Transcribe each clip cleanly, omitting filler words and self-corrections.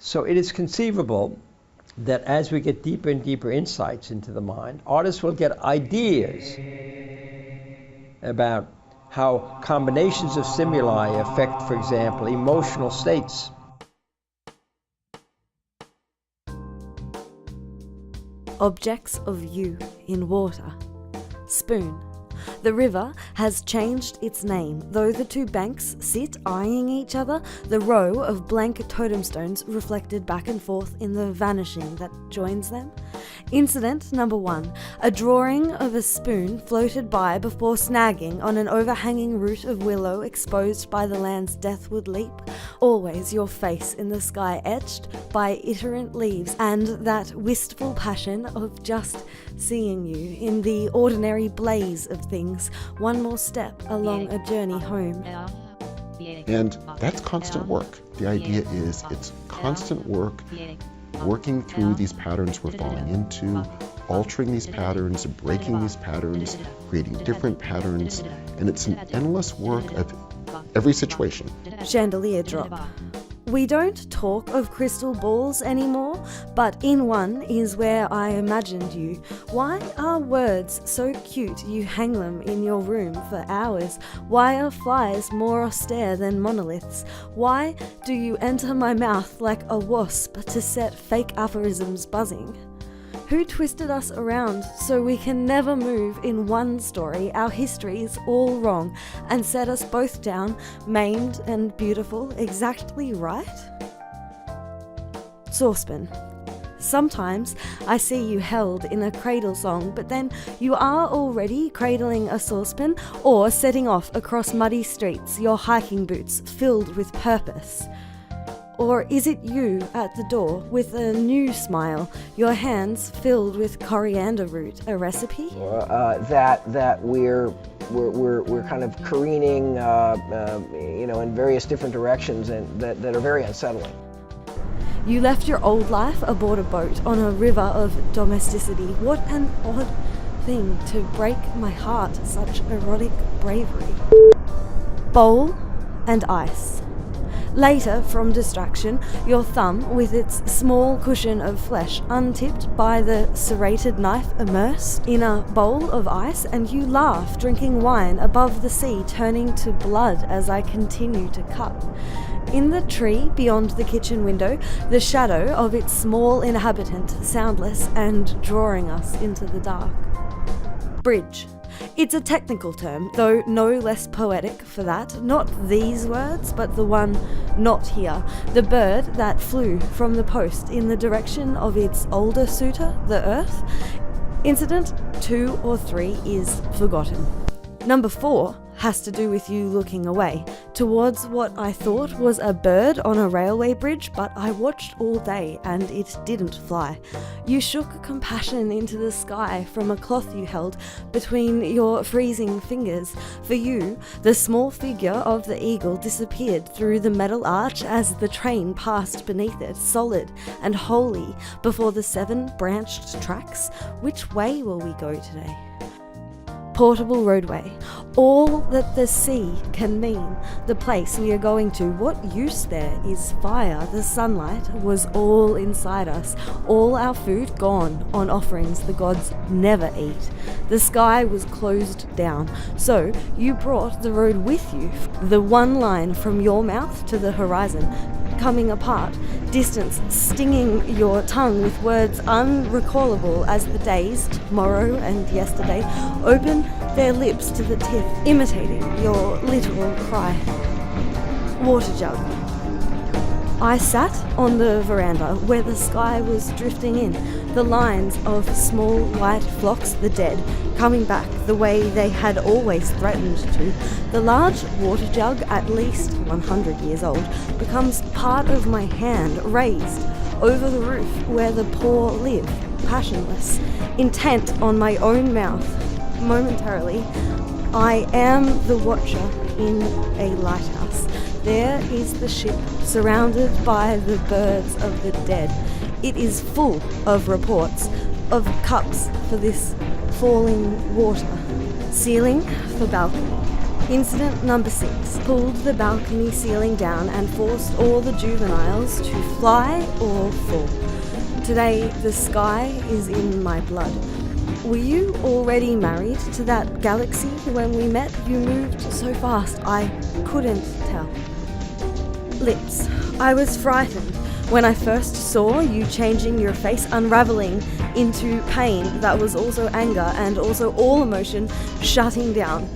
So it is conceivable that as we get deeper and deeper insights into the mind, artists will get ideas about how combinations of stimuli affect, for example, emotional states. Objects of you in water. Spoon. The river has changed its name, though the two banks sit eyeing each other, the row of blank totem stones reflected back and forth in the vanishing that joins them. Incident number 1. A drawing of a spoon floated by before snagging on an overhanging root of willow exposed by the land's deathward leap. Always your face in the sky etched by iterant leaves and that wistful passion of just seeing you in the ordinary blaze of things, one more step along a journey home. And that's constant work. The idea is it's constant work, working through these patterns we're falling into, altering these patterns, breaking these patterns, creating different patterns, and it's an endless work of every situation. Chandelier drop. We don't talk of crystal balls anymore, but in one is where I imagined you. Why are words so cute you hang them in your room for hours? Why are flies more austere than monoliths? Why do you enter my mouth like a wasp to set fake aphorisms buzzing? Who twisted us around so we can never move in one story, our history's all wrong, and set us both down, maimed and beautiful, exactly right? Saucepan. Sometimes I see you held in a cradle song, but then you are already cradling a saucepan or setting off across muddy streets, your hiking boots filled with purpose. Or is it you at the door with a new smile, your hands filled with coriander root, a recipe? That we're kind of careening, in various different directions and that are very unsettling. You left your old life aboard a boat on a river of domesticity. What an odd thing to break my heart, such erotic bravery. Bowl and ice. Later, from distraction, your thumb, with its small cushion of flesh untipped by the serrated knife, immersed in a bowl of ice, and you laugh, drinking wine above the sea, turning to blood as I continue to cut. In the tree beyond the kitchen window, the shadow of its small inhabitant, soundless and drawing us into the dark. Bridge. It's a technical term, though no less poetic for that. Not these words, but the one not here. The bird that flew from the post in the direction of its older suitor, the earth. Incident 2 or 3 is forgotten. Number 4 has to do with you looking away, towards what I thought was a bird on a railway bridge, but I watched all day and it didn't fly. You shook compassion into the sky from a cloth you held between your freezing fingers. For you, the small figure of the eagle disappeared through the metal arch as the train passed beneath it, solid and holy, before the 7 branched tracks. Which way will we go today? Portable roadway. All that the sea can mean. The place we are going to. What use there is fire? The sunlight was all inside us. All our food gone on offerings the gods never eat. The sky was closed down. So you brought the road with you. The one line from your mouth to the horizon, coming apart, distance stinging your tongue with words unrecallable as the days, tomorrow and yesterday, open their lips to the tiff, imitating your literal cry. Water jug. I sat on the veranda where the sky was drifting in, the lines of small white flocks, the dead, coming back the way they had always threatened to. The large water jug, at least 100 years old, becomes part of my hand, raised over the roof where the poor live, passionless, intent on my own mouth. Momentarily, I am the watcher in a lighthouse. There is the ship, surrounded by the birds of the dead. It is full of reports, of cups for this falling water, ceiling for balcony. Incident number 6 pulled the balcony ceiling down and forced all the juveniles to fly or fall. Today, the sky is in my blood. Were you already married to that galaxy when we met? You moved so fast, I couldn't tell. Lips. I was frightened when I first saw you changing your face, unravelling into pain that was also anger and also all emotion shutting down.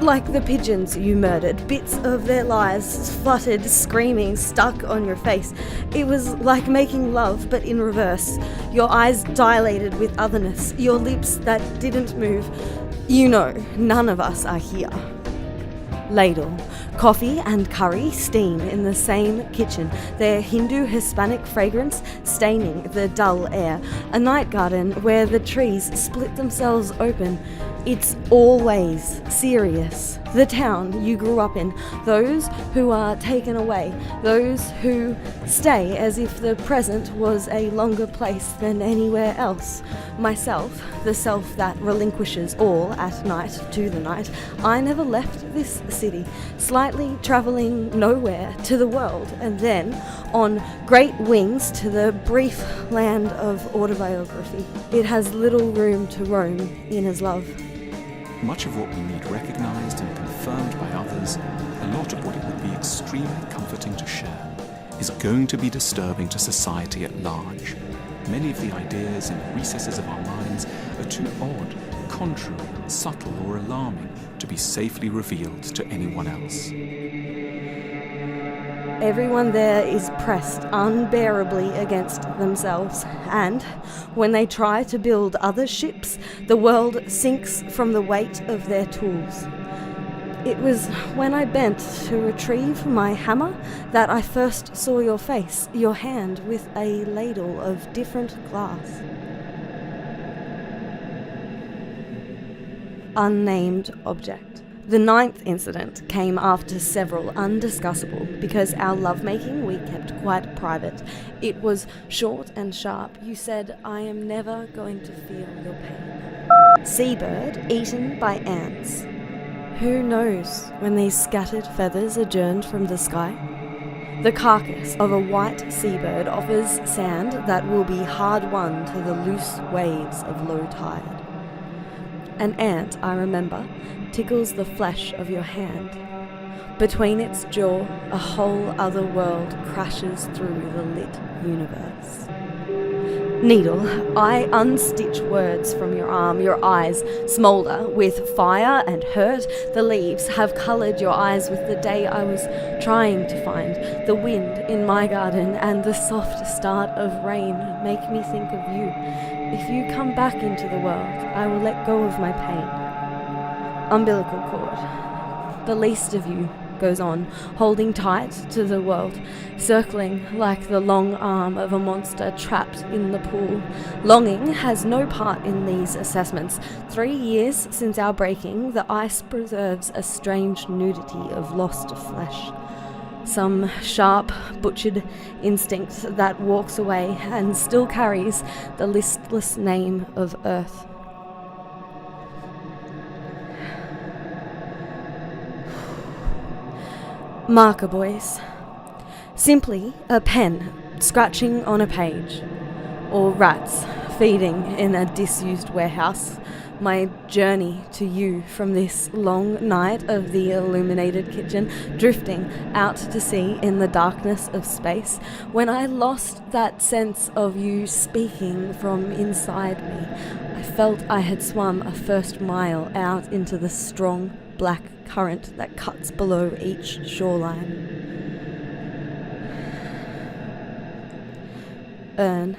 Like the pigeons you murdered, bits of their lives fluttered, screaming, stuck on your face. It was like making love, but in reverse. Your eyes dilated with otherness, your lips that didn't move. You know, none of us are here. Ladle. Coffee and curry steam in the same kitchen, their Hindu-Hispanic fragrance staining the dull air. A night garden where the trees split themselves open. It's always serious. The town you grew up in, those who are taken away, those who stay as if the present was a longer place than anywhere else. Myself, the self that relinquishes all at night to the night. I never left this city, slightly travelling nowhere to the world, and then on great wings to the brief land of autobiography. It has little room to roam in as love. Much of what we need recognised and confirmed by others, a lot of what it would be extremely comforting to share, is going to be disturbing to society at large. Many of the ideas in the recesses of our minds are too odd, contrary, subtle or alarming to be safely revealed to anyone else. Everyone there is pressed unbearably against themselves, and when they try to build other ships, the world sinks from the weight of their tools. It was when I bent to retrieve my hammer that I first saw your face, your hand with a ladle of different glass. Unnamed object. The 9th incident came after several, undiscussable, because our lovemaking we kept quite private. It was short and sharp. You said, I am never going to feel your pain. Seabird eaten by ants. Who knows when these scattered feathers adjourned from the sky? The carcass of a white seabird offers sand that will be hard won to the loose waves of low tide. An ant, I remember, tickles the flesh of your hand. Between its jaw, a whole other world crashes through the lit universe. Needle, I unstitch words from your arm. Your eyes smoulder with fire and hurt. The leaves have coloured your eyes with the day I was trying to find. The wind in my garden and the soft start of rain make me think of you. If you come back into the world, I will let go of my pain. Umbilical cord. The least of you goes on, holding tight to the world, circling like the long arm of a monster trapped in the pool. Longing has no part in these assessments. 3 years since our breaking, the ice preserves a strange nudity of lost flesh. Some sharp, butchered instinct that walks away and still carries the listless name of Earth. Marker boys. Simply a pen scratching on a page, or rats feeding in a disused warehouse. My journey to you from this long night of the illuminated kitchen, drifting out to sea in the darkness of space, when I lost that sense of you speaking from inside me. I felt I had swum a first mile out into the strong black current that cuts below each shoreline. Urn.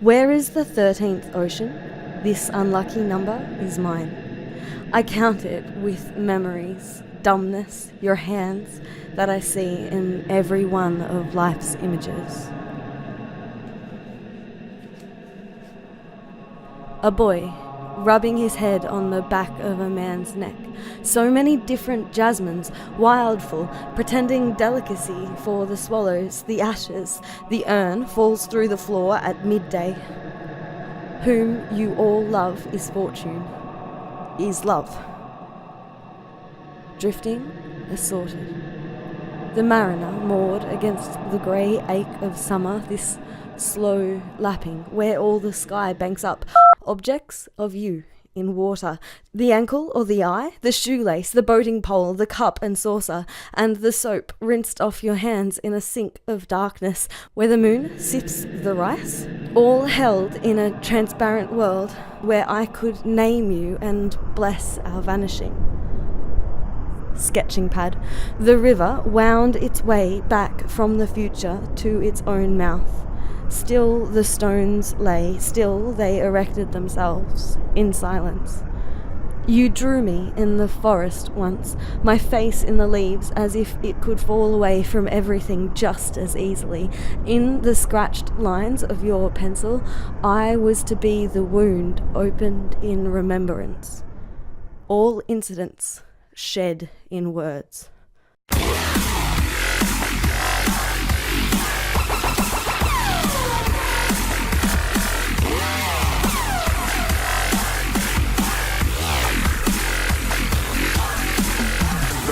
Where is the 13th ocean? This unlucky number is mine. I count it with memories, dumbness, your hands that I see in every one of life's images. A boy rubbing his head on the back of a man's neck. So many different jasmines, wildful, pretending delicacy for the swallows, the ashes. The urn falls through the floor at midday. Whom you all love is fortune, is love. drifting, assorted. The mariner moored against the grey ache of summer, this slow lapping, where all the sky banks up, objects of you in water, the ankle or the eye, the shoelace, the boating pole, the cup and saucer, and the soap rinsed off your hands in a sink of darkness, where the moon sips the rice, all held in a transparent world where I could name you and bless our vanishing. Sketching pad. The river wound its way back from the future to its own mouth. Still the stones lay, still they erected themselves, in silence. You drew me in the forest once, my face in the leaves as if it could fall away from everything just as easily. In the scratched lines of your pencil, I was to be the wound opened in remembrance. All incidents shed in words.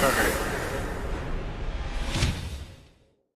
Sorry.